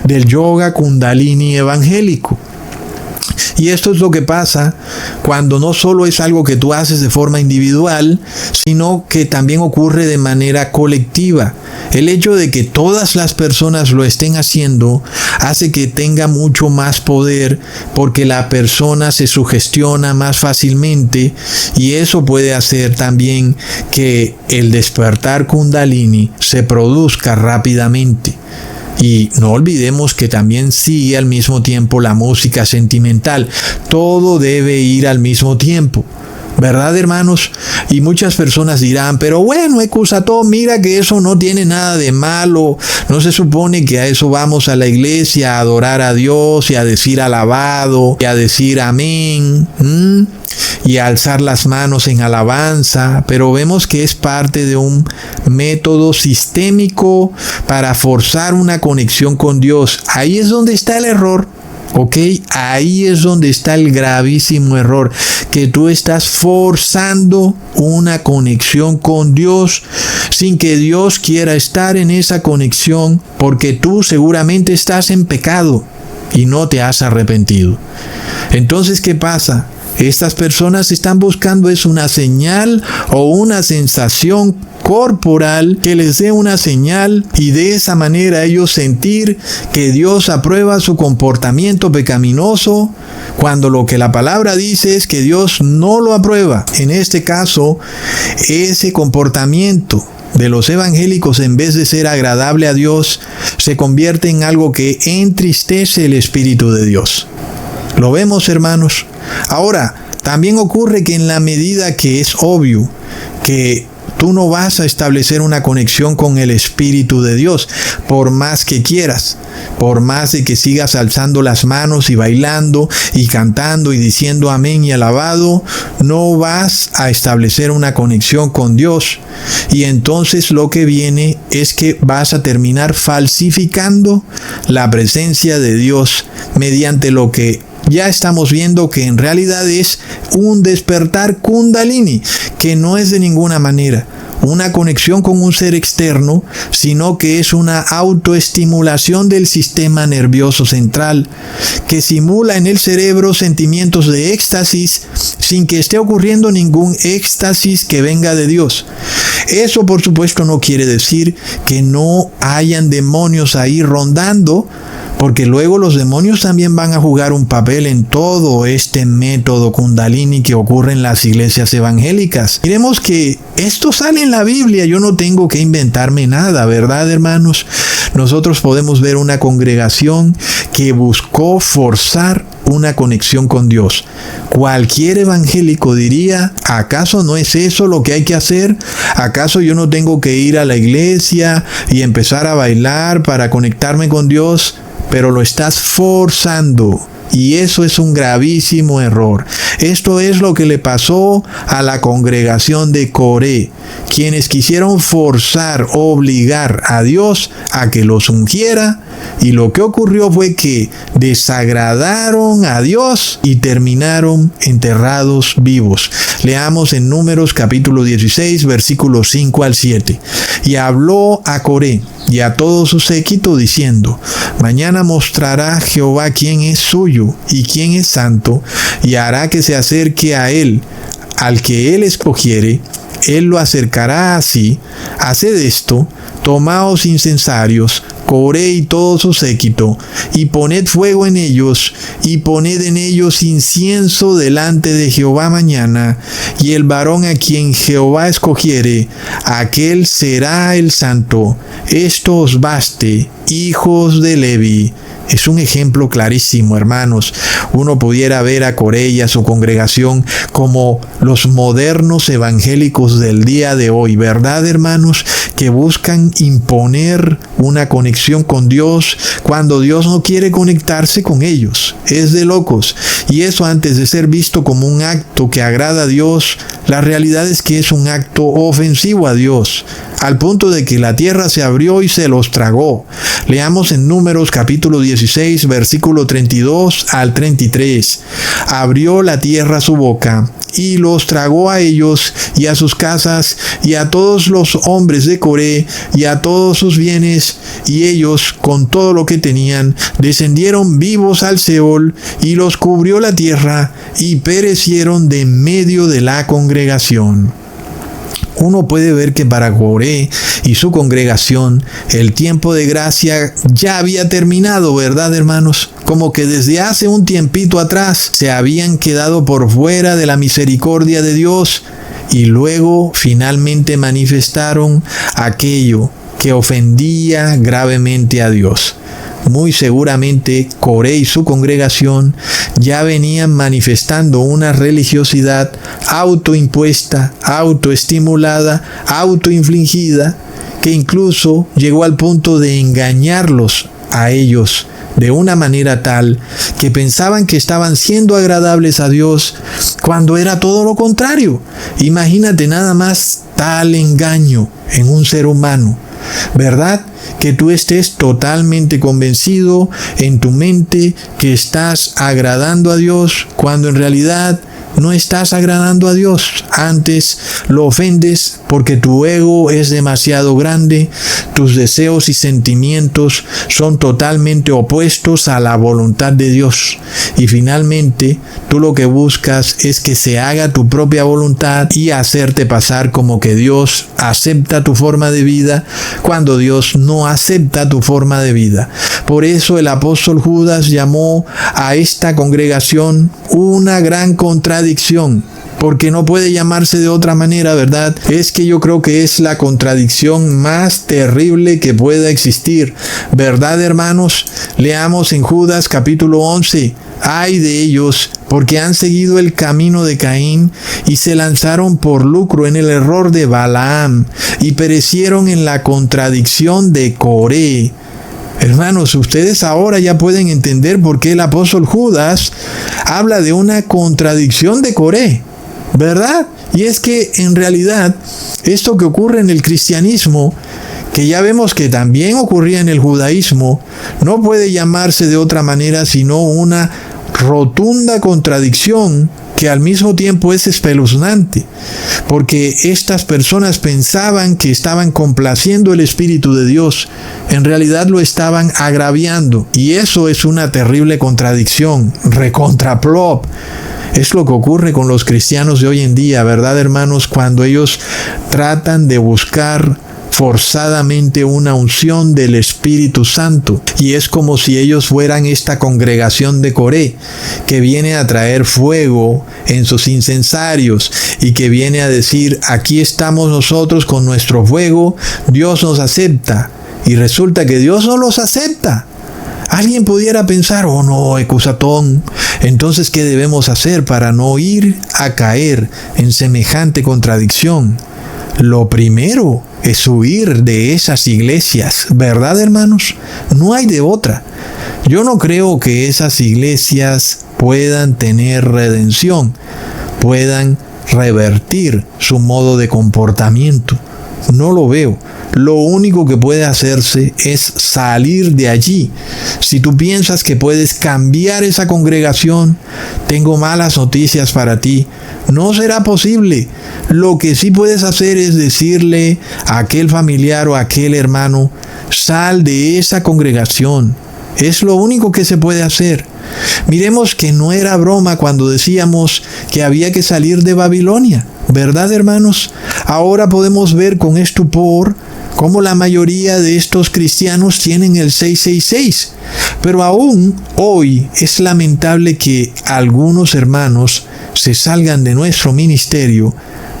del yoga kundalini evangélico. Y esto es lo que pasa cuando no solo es algo que tú haces de forma individual, sino que también ocurre de manera colectiva. El hecho de que todas las personas lo estén haciendo hace que tenga mucho más poder, porque la persona se sugestiona más fácilmente, y eso puede hacer también que el despertar kundalini se produzca rápidamente. Y no olvidemos que también sigue al mismo tiempo la música sentimental. Todo debe ir al mismo tiempo, ¿verdad, hermanos? Y muchas personas dirán, pero bueno, Ekusato, mira que eso no tiene nada de malo. No se supone que a eso vamos a la iglesia, a adorar a Dios y a decir alabado y a decir amén. Y a alzar las manos en alabanza, pero vemos que es parte de un método sistémico para forzar una conexión con Dios. Ahí es donde está el error, ¿ok? Ahí es donde está el gravísimo error, que tú estás forzando una conexión con Dios sin que Dios quiera estar en esa conexión, porque tú seguramente estás en pecado y no te has arrepentido. Entonces, ¿qué pasa? Estas personas están buscando es una señal o una sensación corporal que les dé una señal, y de esa manera ellos sentir que Dios aprueba su comportamiento pecaminoso, cuando lo que la palabra dice es que Dios no lo aprueba. En este caso, ese comportamiento de los evangélicos, en vez de ser agradable a Dios, se convierte en algo que entristece el Espíritu de Dios. ¿Lo vemos, hermanos? Ahora, también ocurre que en la medida que es obvio que tú no vas a establecer una conexión con el Espíritu de Dios, por más que quieras, por más de que sigas alzando las manos y bailando y cantando y diciendo amén y alabado, no vas a establecer una conexión con Dios. Y entonces lo que viene es que vas a terminar falsificando la presencia de Dios mediante lo que ya estamos viendo que en realidad es un despertar kundalini, que no es de ninguna manera una conexión con un ser externo, sino que es una autoestimulación del sistema nervioso central, que simula en el cerebro sentimientos de éxtasis sin que esté ocurriendo ningún éxtasis que venga de Dios. Eso, por supuesto, no quiere decir que no hayan demonios ahí rondando, porque luego los demonios también van a jugar un papel en todo este método kundalini que ocurre en las iglesias evangélicas. Miremos que esto sale en la Biblia, yo no tengo que inventarme nada, ¿verdad, hermanos? Nosotros podemos ver una congregación que buscó forzar una conexión con Dios. Cualquier evangélico diría, ¿acaso no es eso lo que hay que hacer? ¿Acaso yo no tengo que ir a la iglesia y empezar a bailar para conectarme con Dios? Pero lo estás forzando. Y eso es un gravísimo error. Esto es lo que le pasó a la congregación de Coré, quienes quisieron forzar, obligar a Dios a que los ungiera, y lo que ocurrió fue que desagradaron a Dios y terminaron enterrados vivos. Leamos en Números capítulo 16, versículos 5 al 7. Y habló a Coré y a todo su séquito diciendo: mañana mostrará Jehová quién es suyo y quién es santo, y hará que se acerque a él, al que él escogiere, él lo acercará así. Haced esto: tomaos incensarios, Coré y todo su séquito, y poned fuego en ellos, y poned en ellos incienso delante de Jehová mañana, y el varón a quien Jehová escogiere, aquel será el santo. Esto os baste, hijos de Levi. Es un ejemplo clarísimo, hermanos. Uno pudiera ver a Coré y a su congregación como los modernos evangélicos del día de hoy, ¿verdad, hermanos? Que buscan imponer una conexión con Dios cuando Dios no quiere conectarse con ellos. Es de locos. Y eso, antes de ser visto como un acto que agrada a Dios, la realidad es que es un acto ofensivo a Dios, al punto de que la tierra se abrió y se los tragó. Leamos en Números capítulo 16, versículo 32 al 33. Abrió la tierra su boca y los tragó a ellos y a sus casas y a todos los hombres de Coré y a todos sus bienes, y ellos con todo lo que tenían descendieron vivos al Seol, y los cubrió la tierra y perecieron de en medio de la congregación. Uno puede ver que para Coré y su congregación el tiempo de gracia ya había terminado, ¿verdad, hermanos? Como que desde hace un tiempito atrás se habían quedado por fuera de la misericordia de Dios y luego finalmente manifestaron aquello que ofendía gravemente a Dios. Muy seguramente Coré y su congregación ya venían manifestando una religiosidad autoimpuesta, autoestimulada, autoinfligida, que incluso llegó al punto de engañarlos a ellos de una manera tal que pensaban que estaban siendo agradables a Dios cuando era todo lo contrario. Imagínate nada más tal engaño en un ser humano, ¿verdad? Que tú estés totalmente convencido en tu mente que estás agradando a Dios cuando en realidad no estás agradando a Dios. Antes lo ofendes porque tu ego es demasiado grande, tus deseos y sentimientos son totalmente opuestos a la voluntad de Dios. Y finalmente, tú lo que buscas es que se haga tu propia voluntad y hacerte pasar como que Dios acepta tu forma de vida cuando Dios no acepta tu forma de vida. Por eso el apóstol Judas llamó a esta congregación una gran contradicción, porque no puede llamarse de otra manera, ¿verdad? Es que yo creo que es la contradicción más terrible que pueda existir, ¿verdad, hermanos? Leamos en Judas capítulo 11. Ay de ellos, porque han seguido el camino de Caín y se lanzaron por lucro en el error de Balaam y perecieron en la contradicción de Coré. Hermanos, ustedes ahora ya pueden entender por qué el apóstol Judas habla de una contradicción de Coré, ¿verdad? Y es que en realidad esto que ocurre en el cristianismo, que ya vemos que también ocurría en el judaísmo, no puede llamarse de otra manera sino una rotunda contradicción que al mismo tiempo es espeluznante, porque estas personas pensaban que estaban complaciendo el Espíritu de Dios, en realidad lo estaban agraviando, y eso es una terrible contradicción, recontraplop. Es lo que ocurre con los cristianos de hoy en día, ¿verdad, hermanos? Cuando ellos tratan de buscar forzadamente una unción del Espíritu Santo, y es como si ellos fueran esta congregación de Coré que viene a traer fuego en sus incensarios y que viene a decir: aquí estamos nosotros con nuestro fuego, Dios nos acepta, y resulta que Dios no los acepta. Alguien pudiera pensar: oh no, Ecusatón, entonces ¿qué debemos hacer para no ir a caer en semejante contradicción? Lo primero es huir de esas iglesias, ¿verdad, hermanos? No hay de otra. Yo no creo que esas iglesias puedan tener redención, puedan revertir su modo de comportamiento. No lo veo. Lo único que puede hacerse es salir de allí. Si tú piensas que puedes cambiar esa congregación, tengo malas noticias para ti. No será posible. Lo que sí puedes hacer es decirle a aquel familiar o a aquel hermano: sal de esa congregación. Es lo único que se puede hacer. Miremos que no era broma cuando decíamos que había que salir de Babilonia, ¿verdad, hermanos? Ahora podemos ver con estupor cómo la mayoría de estos cristianos tienen el 666. Pero aún hoy es lamentable que algunos hermanos se salgan de nuestro ministerio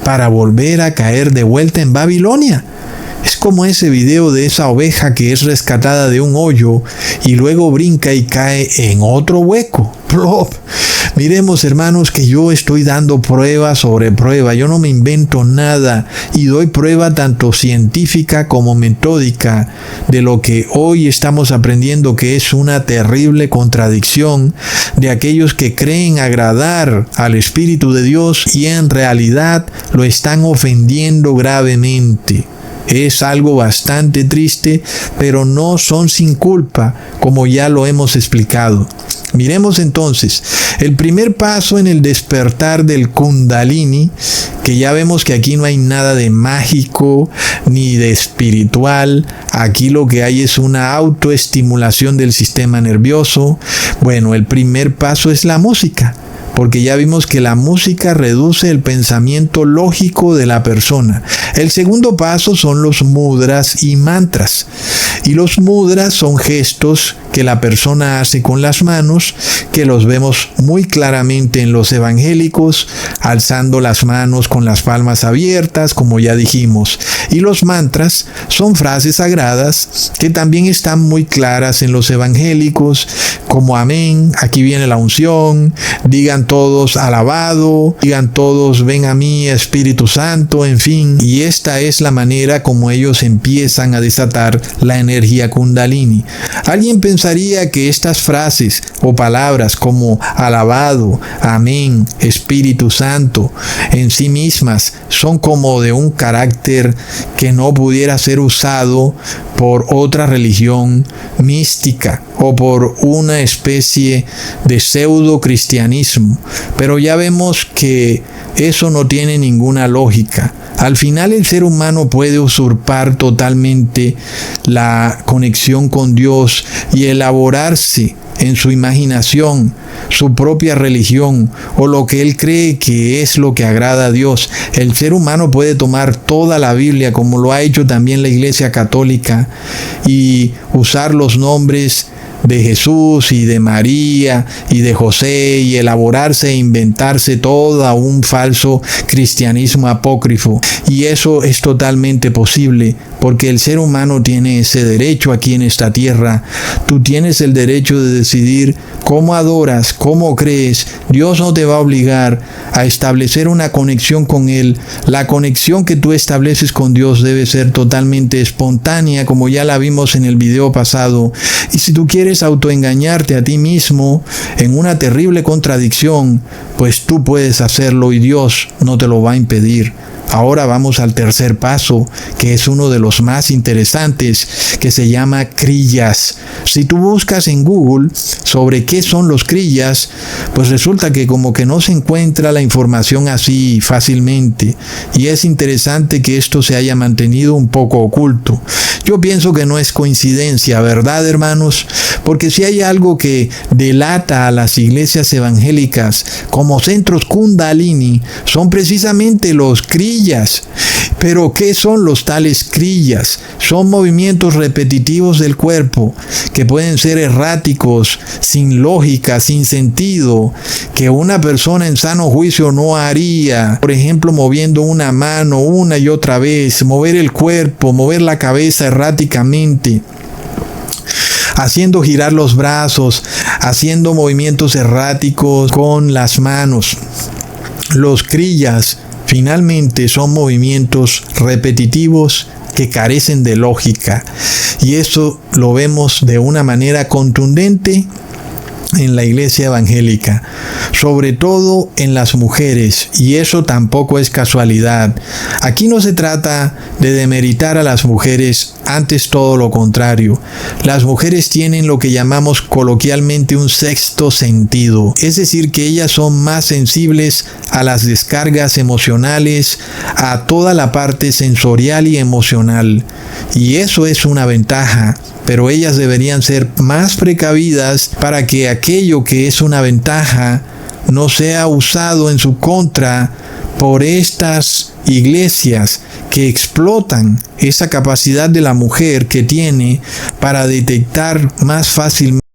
para volver a caer de vuelta en Babilonia. Es como ese video de esa oveja que es rescatada de un hoyo y luego brinca y cae en otro hueco. ¡Plop! Miremos, hermanos, que yo estoy dando prueba sobre prueba. Yo no me invento nada y doy prueba tanto científica como metódica de lo que hoy estamos aprendiendo, que es una terrible contradicción de aquellos que creen agradar al Espíritu de Dios y en realidad lo están ofendiendo gravemente. Es algo bastante triste, pero no son sin culpa, como ya lo hemos explicado. Miremos entonces, el primer paso en el despertar del Kundalini, que ya vemos que aquí no hay nada de mágico ni de espiritual, aquí lo que hay es una autoestimulación del sistema nervioso. Bueno, el primer paso es la música, porque ya vimos que la música reduce el pensamiento lógico de la persona. El segundo paso son los mudras y mantras. Y los mudras son gestos que la persona hace con las manos, que los vemos muy claramente en los evangélicos, alzando las manos con las palmas abiertas, como ya dijimos. Y los mantras son frases sagradas que también están muy claras en los evangélicos, como amén, aquí viene la unción, digan todos alabado, digan todos ven a mí Espíritu Santo, en fin. Y esta es la manera como ellos empiezan a desatar la energía Kundalini. Alguien pensaría que estas frases o palabras como alabado, amén, Espíritu Santo, en sí mismas son como de un carácter que no pudiera ser usado por otra religión mística o por una especie de pseudo cristianismo. Pero ya vemos que eso no tiene ninguna lógica. Al final el ser humano puede usurpar totalmente la conexión con Dios y elaborarse en su imaginación su propia religión o lo que él cree que es lo que agrada a Dios. El ser humano puede tomar toda la Biblia, como lo ha hecho también la Iglesia Católica, y usar los nombres de Jesús y de María y de José y elaborarse e inventarse todo un falso cristianismo apócrifo. Y eso es totalmente posible porque el ser humano tiene ese derecho aquí en esta tierra. Tú tienes el derecho de decidir cómo adoras, cómo crees. Dios no te va a obligar a establecer una conexión con Él. La conexión que tú estableces con Dios debe ser totalmente espontánea, como ya la vimos en el video pasado. Y si tú quieres autoengañarte a ti mismo en una terrible contradicción, pues tú puedes hacerlo y Dios no te lo va a impedir. Ahora vamos al tercer paso, que es uno de los más interesantes, que se llama kriyas. Si tú buscas en Google sobre qué son los kriyas, pues resulta que como que no se encuentra la información así fácilmente. Y es interesante que esto se haya mantenido un poco oculto. Yo pienso que no es coincidencia, ¿verdad, hermanos? Porque si hay algo que delata a las iglesias evangélicas como centros Kundalini, son precisamente los kriyas. Pero ¿qué son los tales kriyas? Son movimientos repetitivos del cuerpo que pueden ser erráticos, sin lógica, sin sentido, que una persona en sano juicio no haría. Por ejemplo, moviendo una mano una y otra vez, mover el cuerpo, mover la cabeza erráticamente, haciendo girar los brazos, haciendo movimientos erráticos con las manos. Los kriyas finalmente son movimientos repetitivos que carecen de lógica, y eso lo vemos de una manera contundente en la iglesia evangélica, sobre todo en las mujeres, y eso tampoco es casualidad. Aquí no se trata de demeritar a las mujeres, antes todo lo contrario. Las mujeres tienen lo que llamamos coloquialmente un sexto sentido, es decir, que ellas son más sensibles a las descargas emocionales, a toda la parte sensorial y emocional, y eso es una ventaja. Pero ellas deberían ser más precavidas para que aquello que es una ventaja no sea usado en su contra por estas iglesias que explotan esa capacidad de la mujer que tiene para detectar más fácilmente